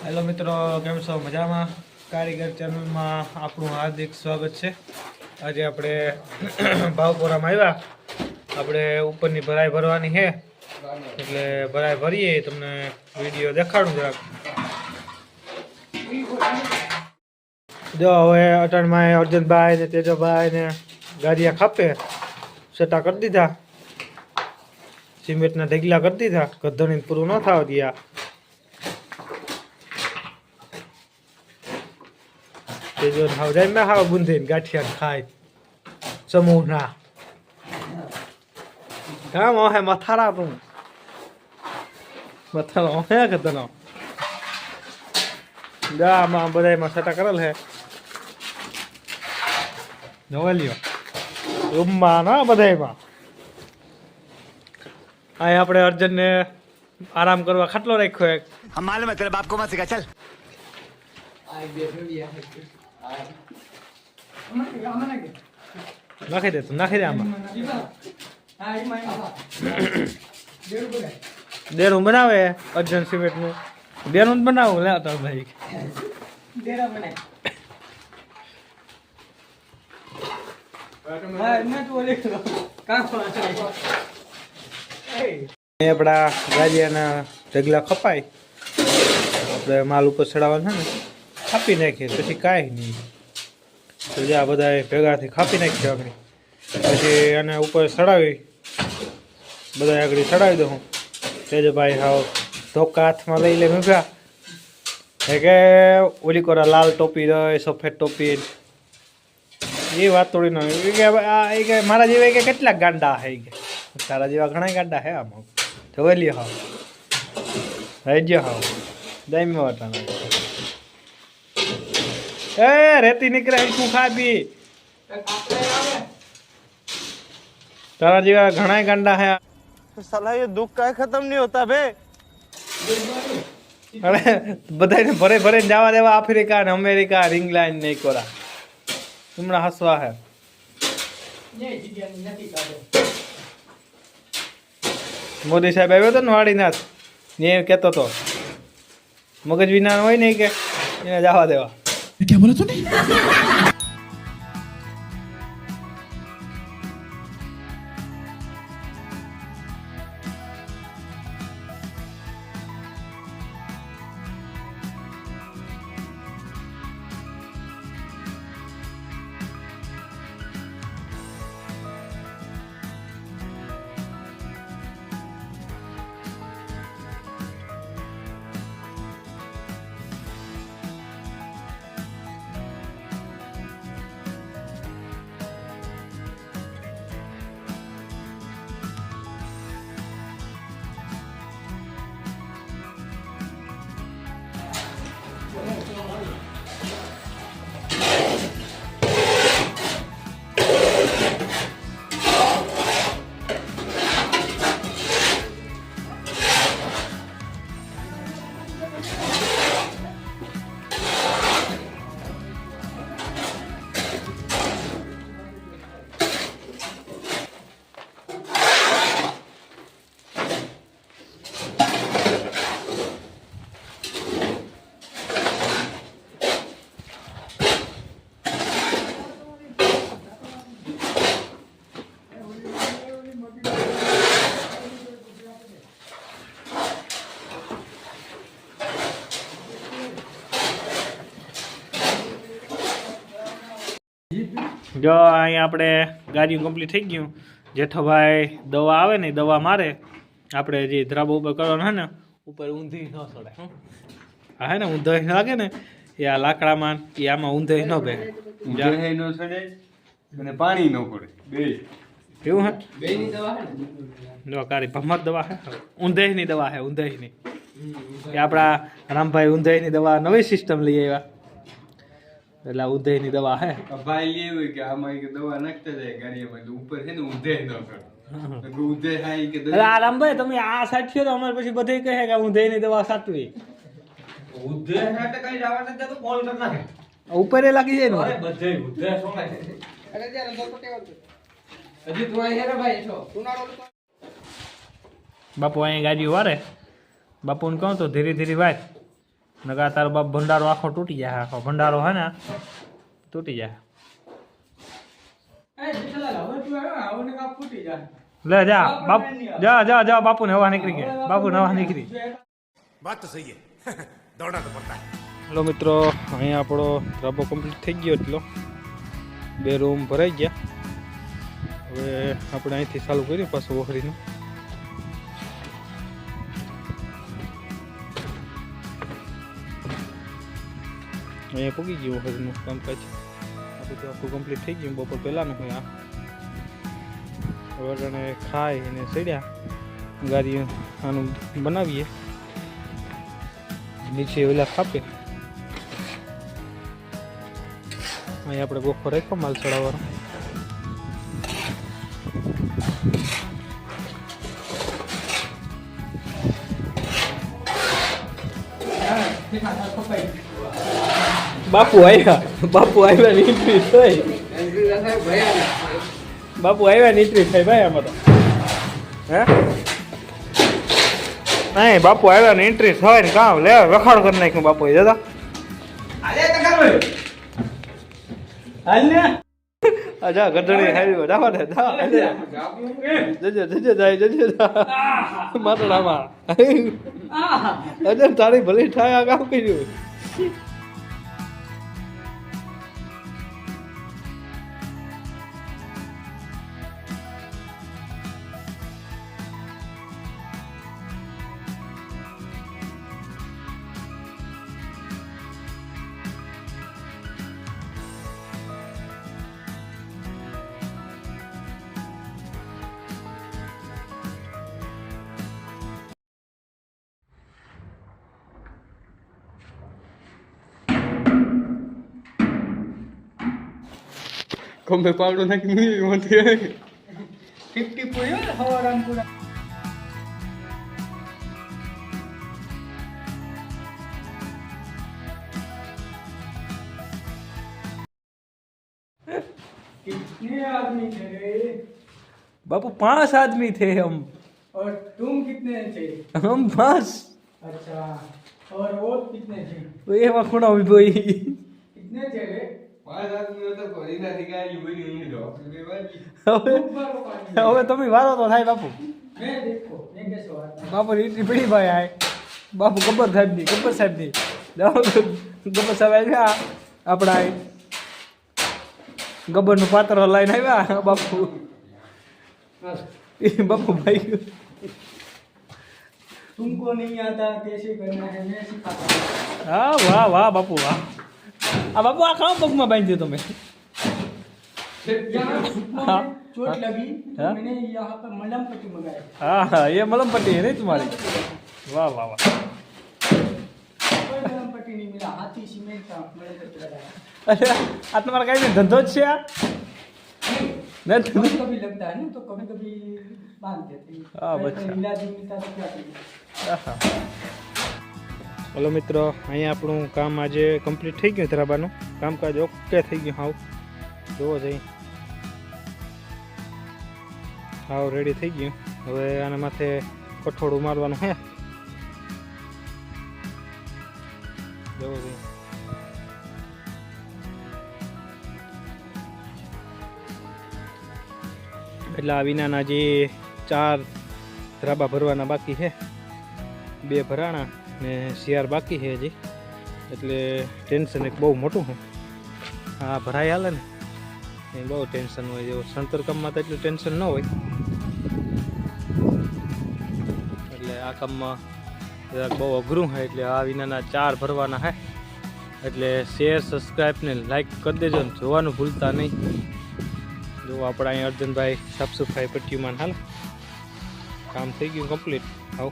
Hello મિત્રો, કેમ છો? મજામાં? કારીગર ચેનલમાં આપણું હાર્દિક સ્વાગત છે. આજે આપણે ભાવપુરામાં આવ્યા. આપણે ઉપરની ભરાઈ ભરવાની છે, એટલે ભરાઈ ભરીએ તમને વિડીયો દેખાડું જરાક. જો હવે અટણમાં અર્જુનભાઈ ને તેજભાઈ ને ગાડિયા ખાપે સેટા કરી દીધા, સિમેન્ટના ઢગલા કરી દીધા. ગધણી પૂરું ન થવા દયા. તેજો હાવ જાય મેં હાવ બુંધીને ગાંઠિયા ખાય સમૂહના કામ હે મથારા તું મથારો હે કતનો ગામાં બધામાં સટા કરેલ હે નવલિયો રૂમમાં ના બધામાં. અહીં આપણે અર્જુનને આરામ કરવા ખાટલો રાખ્યો એક. हम मालूम है तेरे बाप को मत सिखा चल. નાખી દે તું, નાખી દે આમાં. દેરું બનાવે અર્જુન સિમેન્ટનું. દેરું બનાવું લે તો ભાઈ. આપણા ગાડિયાના ઢગલા ખપાય આપણે માલ ઉપર ચડાવવાનું છે ને, ખાપી નાખીએ પછી કાંઈ નહીં. તો જે આ બધા ભેગાથી ખાપી નાખીએ આગળ, પછી આને ઉપર ચડાવી બધા આગળ ચડાવી દઉં. તેજભાઈ હાવ ધોકા હાથમાં લઈ લે મૂક્યા કે ઓલી કોરા લાલ ટોપી દે સફેદ ટોપી એ વાત થોડી ન કે મારા જેવા કે કેટલાક ગાંડા હે કે તારા જેવા ઘણા ગાંડા હે આમાં જોઈ લ્યો. હાવ રાજ્ય હાવ દામ્યો હતા ए रेती निकले तू खाबी तारा जीवा घણા ગાંડા હે. साला ये दुख का खत्म नहीं होता बे. અરે બધાને ભરે ભરે જવા દેવા આફ્રિકા ને અમેરિકા ઇંગ્લેન્ડ ને કોરા હમણાં હસવા હે. મોદી સાહેબ આવ્યો હતો ને વાડીનાથ ને કહેતો હતો મગજ વિના હોય ને કે એને જવા દેવા. क्या बोला तूने? જો અહીંયા આપણે ગાડીઓ કમ્પ્લીટ થઈ ગયું. જેઠાભાઈ દવા આવે ને દવા મારે. આપણે જે ધ્રાબો ઉપર કરવાનો હે ને ઉપર ઊંધી ન ચડે. હા હે ને ઊંધાઈ લાગે ને એ આ લાકડામાં એ આમાં ઊંધાઈ ન બે ઊંધાઈ ન ચડે અને પાણી ન પડે બે એવું હે. બેની દવા હે ને જો કારી ભમર દવા હે ઊંધાઈની દવા હે ઊંધાઈની. એ આપણા રામભાઈ ઊંધાઈની દવા નવી સિસ્ટમ લઈ આવ્યા એટલે ઊંધાઈની દવા હે. ભાઈ લેવું કે આમાં એક દવા નાખતા જાય ગાડીમાં તો ઉપર છે ને ઊંધાઈ ન કરે ઊંધાઈ હાઈ કે આ રામભાઈ તમે આ સાચી તો અમારે પછી બધે કહે કે ઊંધાઈની દવા સાચવી ઊંધાઈ હાટે કઈ જવા નથી તો કોલ કર નાખે ઉપર એ લાગી જાય ને અરે બધે ઊંધાઈ સોળાય અરે જરા તો પટેવા હજી તું અહીં રે ભાઈ છો સુનાડો બાપુ અહીં ગાડી વારે બાપુને કહું તો ધીરે ધીરે વાત નકા તારો બાપ ભંડારો આખો તૂટી જાય. આખો ભંડારો હે ને તૂટી જાય. લે જા બાપ, જા જા જા, બાપુ ને હવા નીકળી ગયા. બાપુ ને હવા નીકળી. बात तो सही है दौड़ना तो पड़ता है. હેલો મિત્રો, અહીંયા આપણો ધ્રાબો કમ્પ્લીટ થઈ ગયો. એટલો 2 રૂમ ભરાઈ ગયા. હવે આપણે અહીંથી ચાલુ કર્યું પાછું વખરીનું. અહીંયા પૂગી ગયું વખરીનું કામકાજ. આ બધું આખું કમ્પ્લીટ થઈ ગયું. બપોર પહેલાંનું હોય આ. વગરને ખાઈ અને સડ્યા ગાડી આનું બનાવીએ. નીચે ઓલા ખાપે. અહીં આપણે ગોખો રાખ્યો માલ ચડાવવાનો. બાપુ આવ્યા નીકળી થઈ. બાપુ આવ્યા નીકળી થઈ ભાઈ. આમાં તો હે નહીં, બાપુ આવ્યા ને એન્ટ્રી થાય ને કામ લે વખાણ કરી નાખ્યું બાપુએ. દાદા અજા ગધડી ખાઈ જાવા દે. જજે જાય જજે માતડામાં. અજર તારી ભલી થાય આ કામ કર્યું. કોમ્બે પાવડો નાખી મીલી મોતી 50 પૂર્યો ને હવારામ પૂરા. कितने आदमी थे रे? बापू 5 आदमी थे हम. और तुम कितने थे? हम 5. अच्छा, और वो कितने थे? ये वखुणा भी भाई. कितने थे रे? 5 આદમી તો કોરીના દીગાઈ બની એની ડોક્ટર દેવાજી. હવે તમે વારો તો થાય બાપુ. मैं देखो मैं कैसे वाला. બાપુ રીટી પડી ભાઈ આય. બાપુ ગબ્બર સાહેબ ની ગબ્બર સાહેબ આવ્યા આપણા ગબ્બર નું પાત્ર લઈને આવ્યા બાપુ. બાપુ ભાઈ तुमको नहीं आता कैसे करना है मैं सिखाता हूँ. હા વાહ વાહ બાપુ વાહ. આ બાપુ આ કામ પગમાં બાંધી દો તમે. यहाँ घुटनों हाँ, में चोट हाँ, लगी तो हाँ? मैंने यहाँ पर मलहम पट्टी मंगाई. हाँ हाँ ये मलम पट्टी है नहीं तुम्हारी. वाह वाह वाह. कोई मलहम पट्टी नहीं मिला. हाथी सीमेंट का मलहम पट्टी लगाया. अरे આ તમારા કઈ ધંધો જ છે આ? कभी कभी लगता है ना तो कभी कभी बांध देते हैं. हाँ, कहीं बच्चा. कहीं इलाज नहीं मिलता तो क्या करें. હલો મિત્રો, અહીંયા આપણું કામ આજે કમ્પ્લીટ થઈ ગયું. ધરાબાનું કામકાજ ઓકે થઈ ગયું. હાવ જોવો જઈ હાવ રેડી થઈ ગયું. હવે આના માથે કઠોળું મારવાનું હે. જોવો જઈ એટલે આ વિનાના જે 4 ધરાબા ભરવાના બાકી છે. 2 ભરાણા ને શિયાર બાકી છે હજી. એટલે ટેન્શન એક બહુ મોટું છે. આ ભરાઈ હાલે ને એ બહુ ટેન્શન હોય. જેવું સંતર કામમાં તો એટલું ટેન્શન ન હોય. એટલે આ કામમાં જરાક બહુ અઘરું છે. એટલે આ વિનાના 4 ભરવાના છે. એટલે શેર સબસ્ક્રાઈબ ને લાઈક કરી દેજો ને જોવાનું ભૂલતા નહીં. જો આપણા અહીંયા અર્જુનભાઈ સાફ સફાઈ પટ્ટીમાં હાલ કામ થઈ ગયું કમ્પ્લીટ. આવ